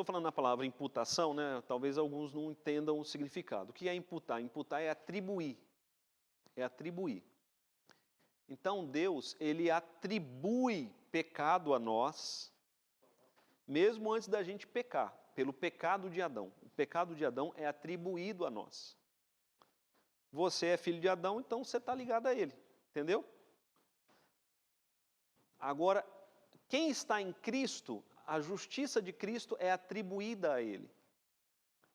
falando na palavra imputação, né? Talvez alguns não entendam o significado. O que é imputar? Imputar é atribuir. É atribuir. Então Deus, ele atribui pecado a nós, mesmo antes da gente pecar, pelo pecado de Adão. O pecado de Adão é atribuído a nós. Você é filho de Adão, então você está ligado a ele. Entendeu? Agora, quem está em Cristo, a justiça de Cristo é atribuída a ele.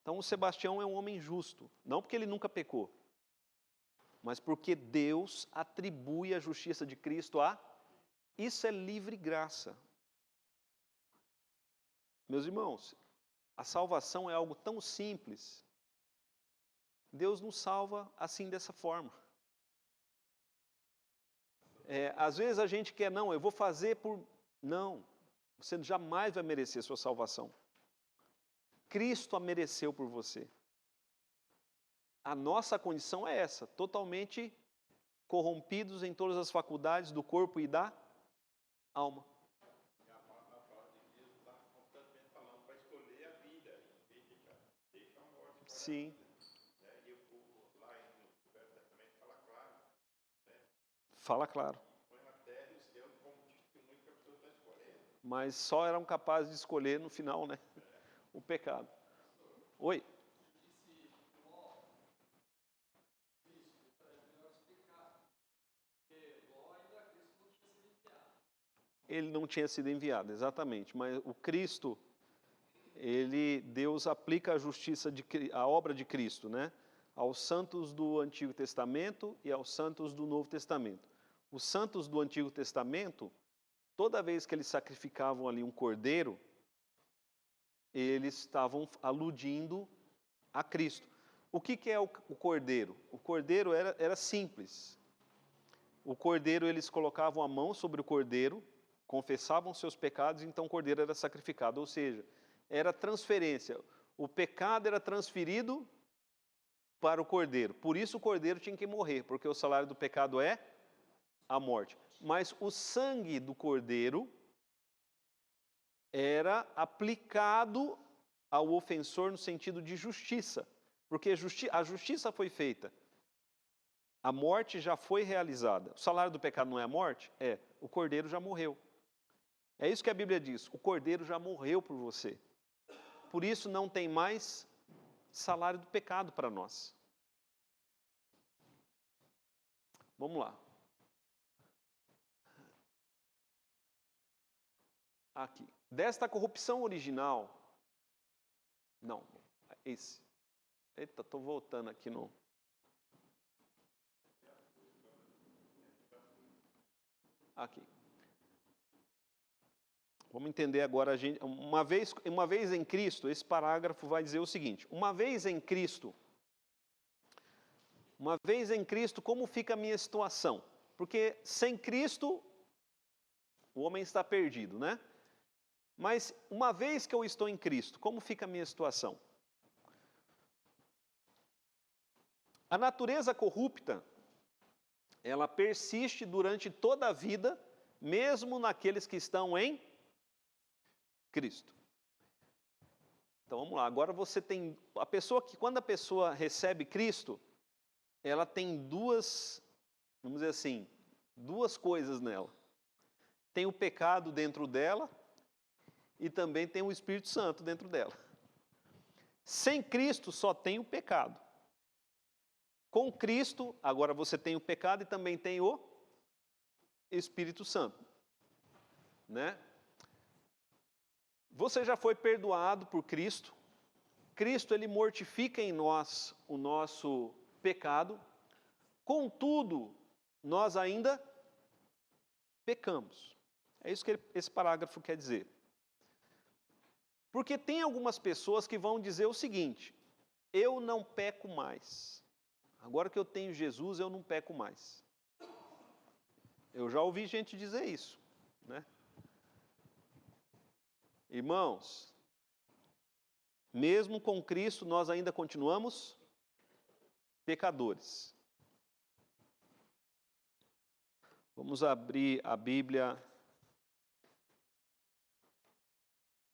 Então o Sebastião é um homem justo, não porque ele nunca pecou, mas porque Deus atribui a justiça de Cristo a... Isso é livre graça. Meus irmãos, a salvação é algo tão simples. Deus nos salva assim, dessa forma. Às vezes a gente quer, não, eu vou fazer por... Não, você jamais vai merecer sua salvação. Cristo a mereceu por você. A nossa condição é essa, totalmente corrompidos em todas as faculdades do corpo e da alma. A palavra de Deus está constantemente falando para escolher a vida, em vez de deixar a morte para Sim. E o povo lá no Velho Testamento fala claro. Fala claro. Põe a terra e o céu como testemunho que a pessoa está escolhendo. Mas só eram capazes de escolher no final, né? O pecado. Oi? Ele não tinha sido enviado, exatamente. Mas o Cristo, Deus aplica a justiça, a obra de Cristo, né? Aos santos do Antigo Testamento e aos santos do Novo Testamento. Os santos do Antigo Testamento, toda vez que eles sacrificavam ali um cordeiro, eles estavam aludindo a Cristo. O que é o cordeiro? O cordeiro era simples. O cordeiro, eles colocavam a mão sobre o cordeiro, confessavam seus pecados, então o cordeiro era sacrificado. Ou seja, era transferência. O pecado era transferido para o cordeiro. Por isso o cordeiro tinha que morrer, porque o salário do pecado é a morte. Mas o sangue do cordeiro era aplicado ao ofensor no sentido de justiça, porque a justiça foi feita. A morte já foi realizada. O salário do pecado não é a morte? É. O cordeiro já morreu. É isso que a Bíblia diz. O cordeiro já morreu por você. Por isso não tem mais salário do pecado para nós. Vamos lá. Aqui. Desta corrupção original. Não, esse. Eita, estou voltando aqui no. Aqui. Vamos entender agora, uma vez em Cristo, esse parágrafo vai dizer o seguinte: uma vez em Cristo, como fica a minha situação? Porque sem Cristo, o homem está perdido, né? Mas uma vez que eu estou em Cristo, como fica a minha situação? A natureza corrupta, ela persiste durante toda a vida, mesmo naqueles que estão em Cristo. Então vamos lá, agora você tem a pessoa que quando a pessoa recebe Cristo, ela tem duas, vamos dizer assim, duas coisas nela. Tem o pecado dentro dela e também tem o Espírito Santo dentro dela. Sem Cristo só tem o pecado. Com Cristo, agora você tem o pecado e também tem o Espírito Santo, né? Você já foi perdoado por Cristo. Cristo, ele mortifica em nós o nosso pecado. Contudo, nós ainda pecamos. É isso que esse parágrafo quer dizer. Porque tem algumas pessoas que vão dizer o seguinte: eu não peco mais. Agora que eu tenho Jesus, eu não peco mais. Eu já ouvi gente dizer isso, né? Irmãos, mesmo com Cristo, nós ainda continuamos pecadores. Vamos abrir a Bíblia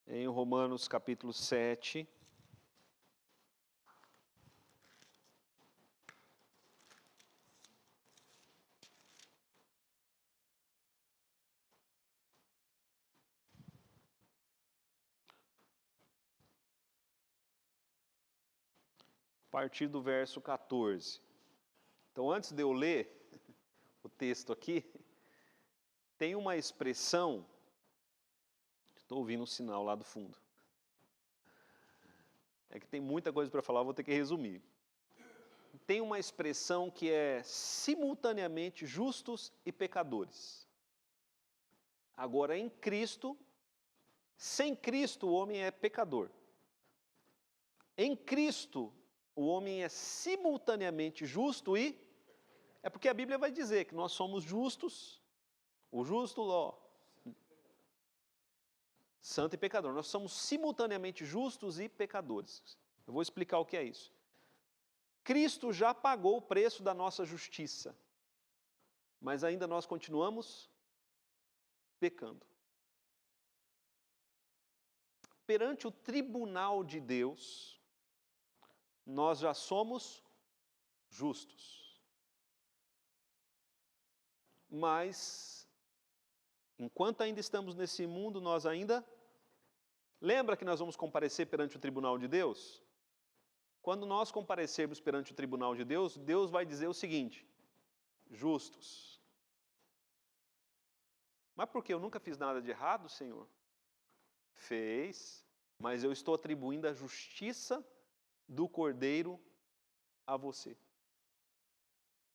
em Romanos capítulo 7. A partir do verso 14. Então, antes de eu ler o texto aqui, tem uma expressão, estou ouvindo um sinal lá do fundo. É que tem muita coisa para falar, vou ter que resumir. Tem uma expressão que é simultaneamente justos e pecadores. Agora, em Cristo, sem Cristo o homem é pecador. Em Cristo, o homem é simultaneamente justo e... É porque a Bíblia vai dizer que nós somos justos, o justo, santo e pecador. Nós somos simultaneamente justos e pecadores. Eu vou explicar o que é isso. Cristo já pagou o preço da nossa justiça, mas ainda nós continuamos pecando. Perante o tribunal de Deus, nós já somos justos. Mas, enquanto ainda estamos nesse mundo, nós ainda... Lembra que nós vamos comparecer perante o tribunal de Deus? Quando nós comparecermos perante o tribunal de Deus, Deus vai dizer o seguinte: justos. Mas por quê? Eu nunca fiz nada de errado, Senhor? Fez, mas eu estou atribuindo a justiça do Cordeiro a você.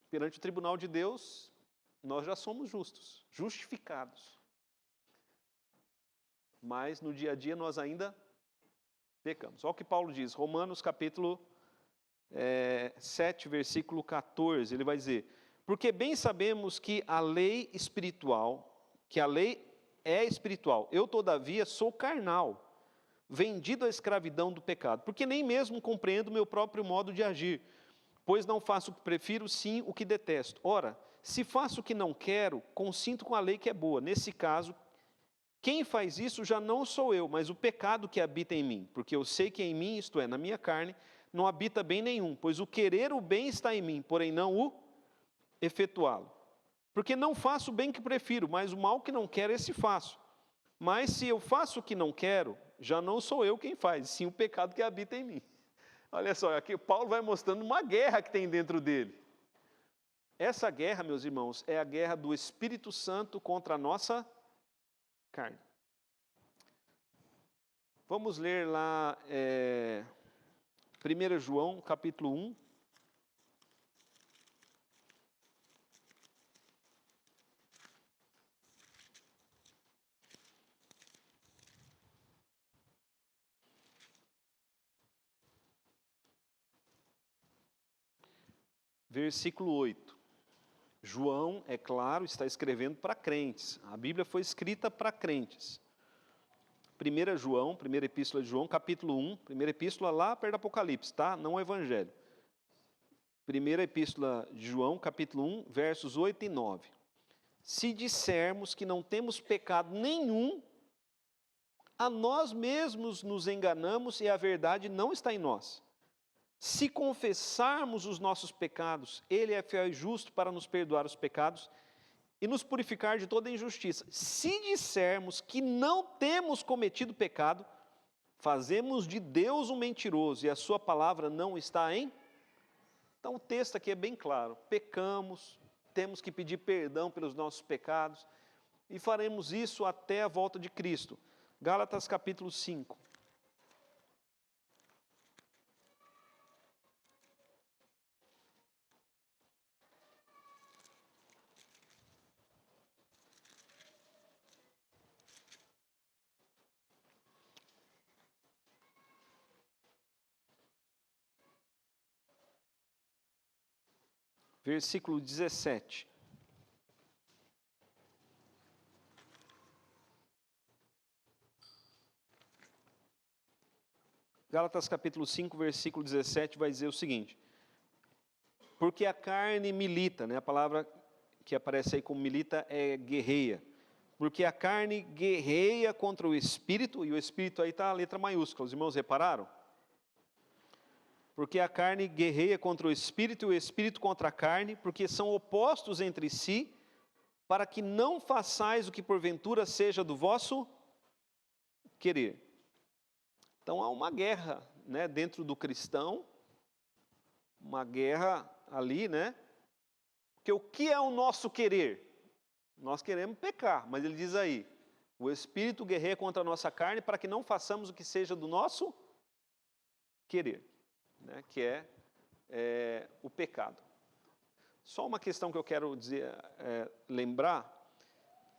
Perante o tribunal de Deus, nós já somos justos, justificados. Mas no dia a dia nós ainda pecamos. Olha o que Paulo diz, Romanos capítulo 7, versículo 14, ele vai dizer: porque bem sabemos que a lei espiritual, que a lei é espiritual. Eu, todavia, sou carnal, vendido à escravidão do pecado, porque nem mesmo compreendo o meu próprio modo de agir, pois não faço o que prefiro, sim o que detesto. Ora, se faço o que não quero, consinto com a lei que é boa. Nesse caso, quem faz isso já não sou eu, mas o pecado que habita em mim, porque eu sei que em mim, isto é, na minha carne, não habita bem nenhum, pois o querer o bem está em mim, porém não o efetuá-lo. Porque não faço o bem que prefiro, mas o mal que não quero, esse faço. Mas se eu faço o que não quero, já não sou eu quem faz, sim o pecado que habita em mim. Olha só, aqui Paulo vai mostrando uma guerra que tem dentro dele. Essa guerra, meus irmãos, é a guerra do Espírito Santo contra a nossa carne. Vamos ler lá 1 João, capítulo 1. Versículo 8. João, é claro, está escrevendo para crentes. A Bíblia foi escrita para crentes. 1 João, primeira epístola de João, capítulo 1, primeira epístola lá perto do Apocalipse, tá? Não o Evangelho. Primeira epístola de João, capítulo 1, versos 8 e 9. Se dissermos que não temos pecado nenhum, a nós mesmos nos enganamos e a verdade não está em nós. Se confessarmos os nossos pecados, Ele é fiel e justo para nos perdoar os pecados e nos purificar de toda injustiça. Se dissermos que não temos cometido pecado, fazemos de Deus um mentiroso e a sua palavra não está em... Então o texto aqui é bem claro, pecamos, temos que pedir perdão pelos nossos pecados e faremos isso até a volta de Cristo. Gálatas capítulo 5. Versículo 17. Gálatas capítulo 5, versículo 17 vai dizer o seguinte: porque a carne milita, né? A palavra que aparece aí como milita é guerreia. Porque a carne guerreia contra o Espírito, e o Espírito aí está a letra maiúscula, os irmãos repararam? Porque a carne guerreia contra o Espírito e o Espírito contra a carne, porque são opostos entre si, para que não façais o que porventura seja do vosso querer. Então há uma guerra, né, dentro do cristão, uma guerra ali, né? Porque o que é o nosso querer? Nós queremos pecar, mas ele diz aí, o Espírito guerreia contra a nossa carne para que não façamos o que seja do nosso querer, né, que é o pecado. Só uma questão que eu quero dizer, lembrar.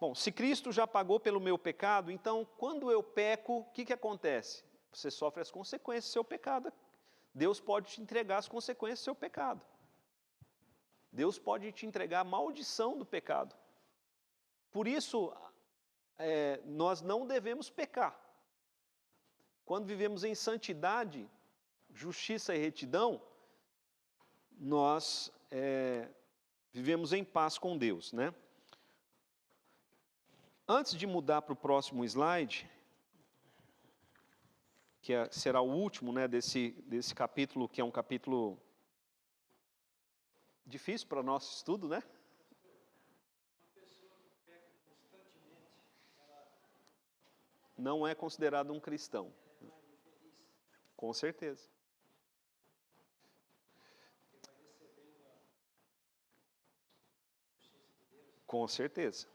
Bom, se Cristo já pagou pelo meu pecado, então quando eu peco, o que acontece? Você sofre as consequências do seu pecado. Deus pode te entregar as consequências do seu pecado. Deus pode te entregar a maldição do pecado. Por isso, nós não devemos pecar. Quando vivemos em santidade, justiça e retidão, nós vivemos em paz com Deus, né? Antes de mudar para o próximo slide, que será o último, né, desse capítulo, que é um capítulo difícil para o nosso estudo, né? Uma pessoa que peca constantemente, ela Não é considerado um cristão. é mais infeliz, Com certeza. porque vai recebendo a justiça de Deus. Com certeza.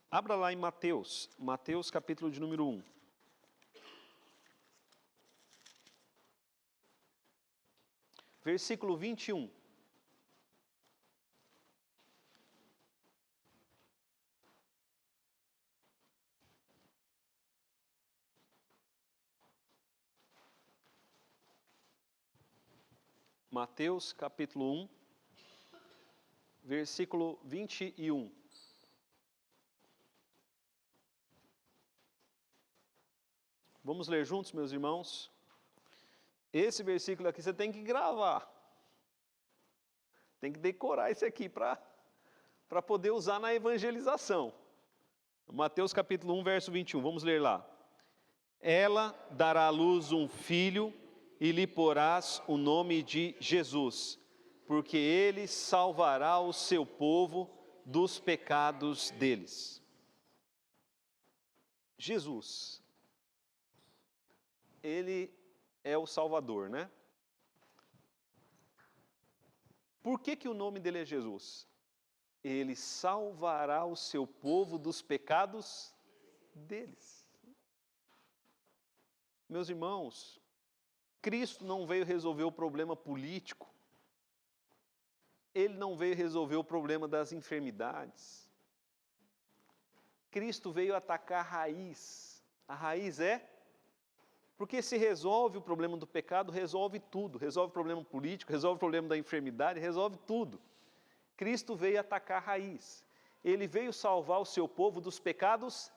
Abra lá em Mateus capítulo de número 1. Versículo 21. Mateus capítulo 1, versículo 21. Vamos ler juntos, meus irmãos? Esse versículo aqui você tem que gravar. Tem que decorar esse aqui para poder usar na evangelização. Mateus capítulo 1, verso 21, vamos ler lá. Ela dará à luz um filho e lhe porás o nome de Jesus, porque ele salvará o seu povo dos pecados deles. Jesus, ele é o Salvador, né? Por que o nome dele é Jesus? Ele salvará o seu povo dos pecados deles. Meus irmãos, Cristo não veio resolver o problema político. Ele não veio resolver o problema das enfermidades. Cristo veio atacar a raiz. A raiz é... Porque se resolve o problema do pecado, resolve tudo. Resolve o problema político, resolve o problema da enfermidade, resolve tudo. Cristo veio atacar a raiz. Ele veio salvar o seu povo dos pecados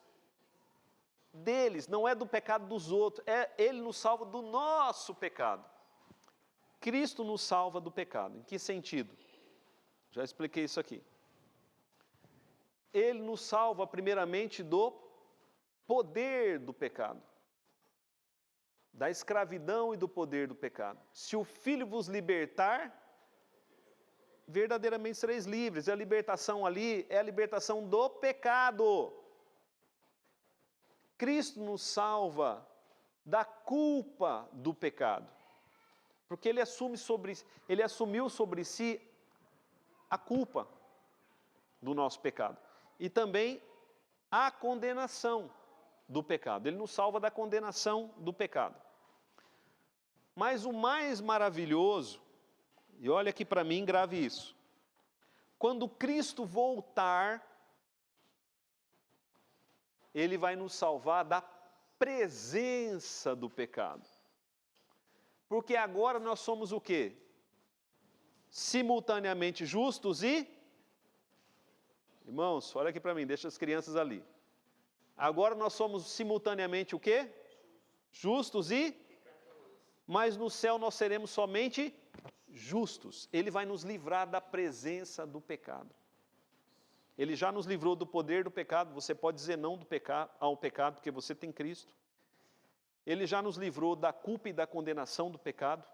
deles, não é do pecado dos outros. Ele nos salva do nosso pecado. Cristo nos salva do pecado. Em que sentido? Já expliquei isso aqui. Ele nos salva primeiramente do poder do pecado. Da escravidão e do poder do pecado. Se o Filho vos libertar, verdadeiramente sereis livres. A libertação ali é a libertação do pecado. Cristo nos salva da culpa do pecado. Porque ele assumiu sobre si a culpa do nosso pecado. E também a condenação do pecado. Ele nos salva da condenação do pecado. Mas o mais maravilhoso, e olha aqui para mim, grave isso. Quando Cristo voltar, Ele vai nos salvar da presença do pecado. Porque agora nós somos o quê? Simultaneamente justos e... Irmãos, olha aqui para mim, deixa as crianças ali. Agora nós somos simultaneamente o quê? Justos e... Mas no céu nós seremos somente justos. Ele vai nos livrar da presença do pecado. Ele já nos livrou do poder do pecado. Você pode dizer não ao pecado, porque você tem Cristo. Ele já nos livrou da culpa e da condenação do pecado.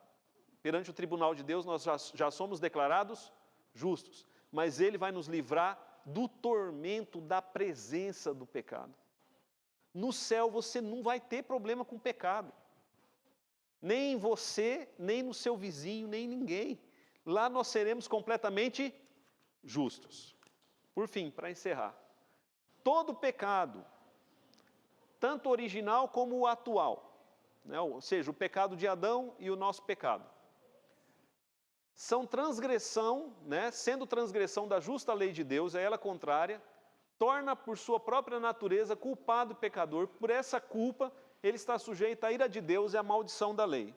Perante o tribunal de Deus, nós já somos declarados justos. Mas Ele vai nos livrar do tormento da presença do pecado. No céu você não vai ter problema com o pecado. Nem em você, nem no seu vizinho, nem em ninguém. Lá nós seremos completamente justos. Por fim, para encerrar. Todo pecado, tanto original como o atual, né, ou seja, o pecado de Adão e o nosso pecado, são transgressão, né, sendo transgressão da justa lei de Deus, é ela contrária, torna por sua própria natureza culpado e pecador. Por essa culpa, ele está sujeito à ira de Deus e à maldição da lei.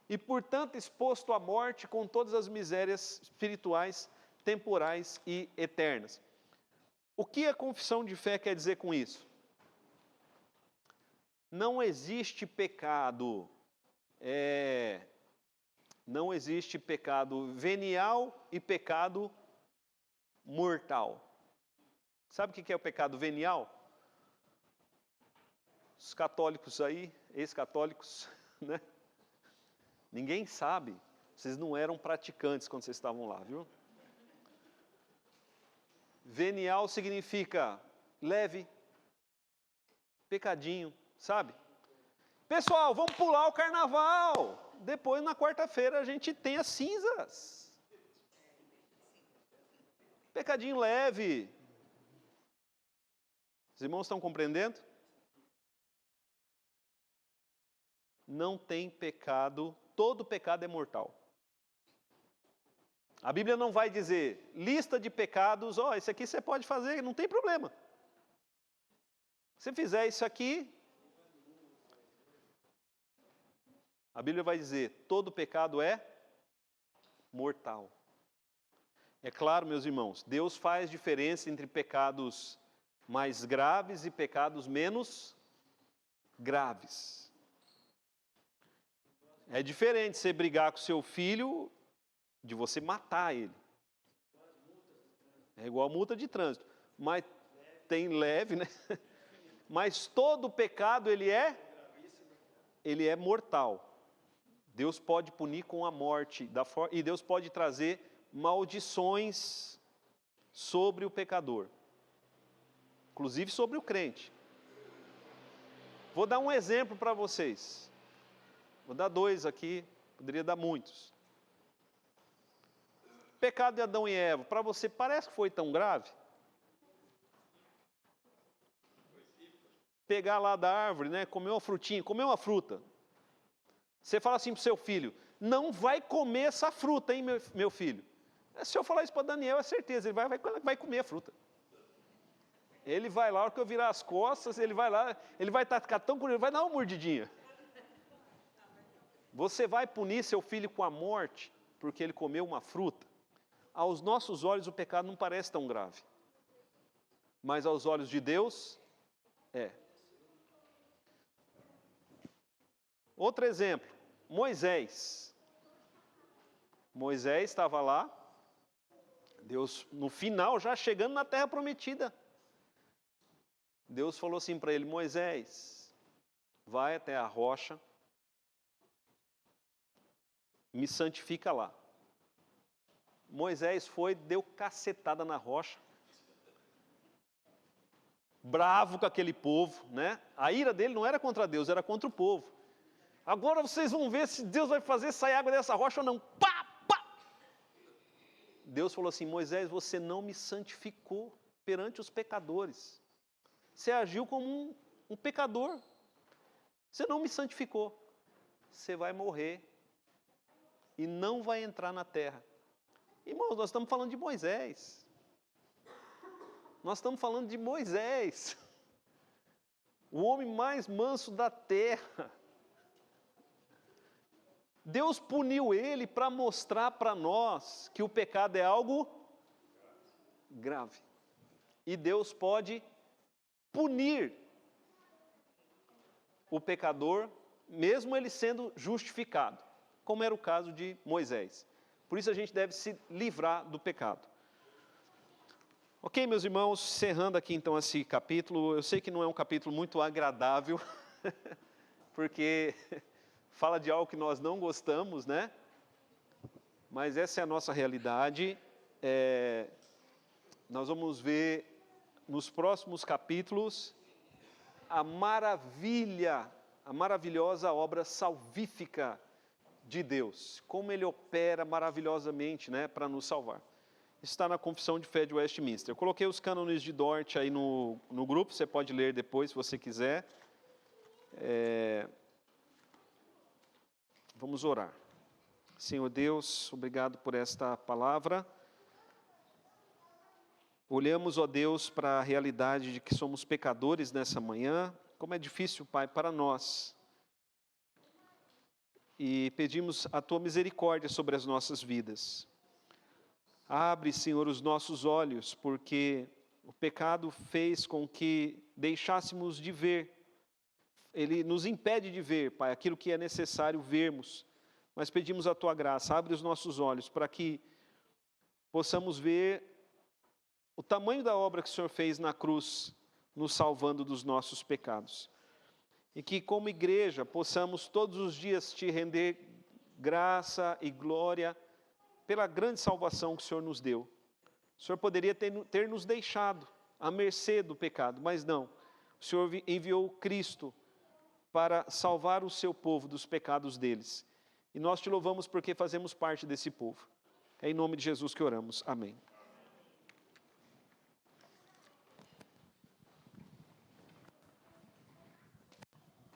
E, portanto, exposto à morte com todas as misérias espirituais, temporais e eternas. O que a confissão de fé quer dizer com isso? Não existe pecado, não existe pecado venial e pecado mortal. Sabe o que é o pecado venial? Os católicos aí, ex-católicos, né? Ninguém sabe. Vocês não eram praticantes quando vocês estavam lá, viu? Venial significa leve, pecadinho, sabe? Pessoal, vamos pular o carnaval. Depois, na quarta-feira, a gente tem as cinzas. Pecadinho leve. Os irmãos estão compreendendo? Não tem pecado, todo pecado é mortal. A Bíblia não vai dizer, lista de pecados, esse aqui você pode fazer, não tem problema. Se fizer isso aqui, a Bíblia vai dizer, todo pecado é mortal. É claro, meus irmãos, Deus faz diferença entre pecados mais graves e pecados menos graves. É diferente você brigar com seu filho de você matar ele. É igual a multa de trânsito. Mas tem leve, né? Mas todo pecado, ele é mortal. Deus pode punir com a morte, e Deus pode trazer maldições sobre o pecador. Inclusive sobre o crente. Vou dar um exemplo para vocês. Vou dar 2 aqui, poderia dar muitos. O pecado de Adão e Eva, para você parece que foi tão grave? Pegar lá da árvore, né, comer uma frutinha, comer uma fruta. Você fala assim para o seu filho, não vai comer essa fruta, hein, meu filho? Se eu falar isso para Daniel, é certeza, ele vai comer a fruta. Ele vai lá, a hora que eu virar as costas, ele vai lá, ele vai ficar tão curioso, vai dar uma mordidinha. Você vai punir seu filho com a morte, porque ele comeu uma fruta? Aos nossos olhos o pecado não parece tão grave. Mas aos olhos de Deus, é. Outro exemplo, Moisés. Moisés estava lá, Deus, no final, já chegando na terra prometida. Deus falou assim para ele, Moisés, vai até a rocha, me santifica lá. Moisés foi, deu cacetada na rocha, bravo com aquele povo, né? A ira dele não era contra Deus, era contra o povo. Agora vocês vão ver se Deus vai fazer sair água dessa rocha ou não. Pá, pá! Deus falou assim, Moisés, você não me santificou perante os pecadores. Você agiu como um pecador. Você não me santificou. Você vai morrer e não vai entrar na terra. Irmãos, nós estamos falando de Moisés. Nós estamos falando de Moisés. O homem mais manso da terra. Deus puniu ele para mostrar para nós que o pecado é algo grave. E Deus pode punir o pecador, mesmo ele sendo justificado, como era o caso de Moisés. Por isso a gente deve se livrar do pecado. Ok, meus irmãos, encerrando aqui então esse capítulo, eu sei que não é um capítulo muito agradável, porque fala de algo que nós não gostamos, né? Mas essa é a nossa realidade. Nós vamos ver nos próximos capítulos a maravilhosa obra salvífica de Deus, como Ele opera maravilhosamente, né, para nos salvar. Isso está na Confissão de Fé de Westminster. Eu coloquei os cânones de Dort aí no grupo, você pode ler depois se você quiser. Vamos orar. Senhor Deus, obrigado por esta palavra. Olhamos, ó Deus, para a realidade de que somos pecadores nessa manhã, como é difícil, Pai, para nós. E pedimos a Tua misericórdia sobre as nossas vidas. Abre, Senhor, os nossos olhos, porque o pecado fez com que deixássemos de ver. Ele nos impede de ver, Pai, aquilo que é necessário vermos. Mas pedimos a Tua graça, abre os nossos olhos para que possamos ver o tamanho da obra que o Senhor fez na cruz, nos salvando dos nossos pecados. E que como igreja possamos todos os dias Te render graça e glória pela grande salvação que o Senhor nos deu. O Senhor poderia ter nos deixado à mercê do pecado, mas não. O Senhor enviou Cristo para salvar o seu povo dos pecados deles. E nós Te louvamos porque fazemos parte desse povo. É em nome de Jesus que oramos. Amém.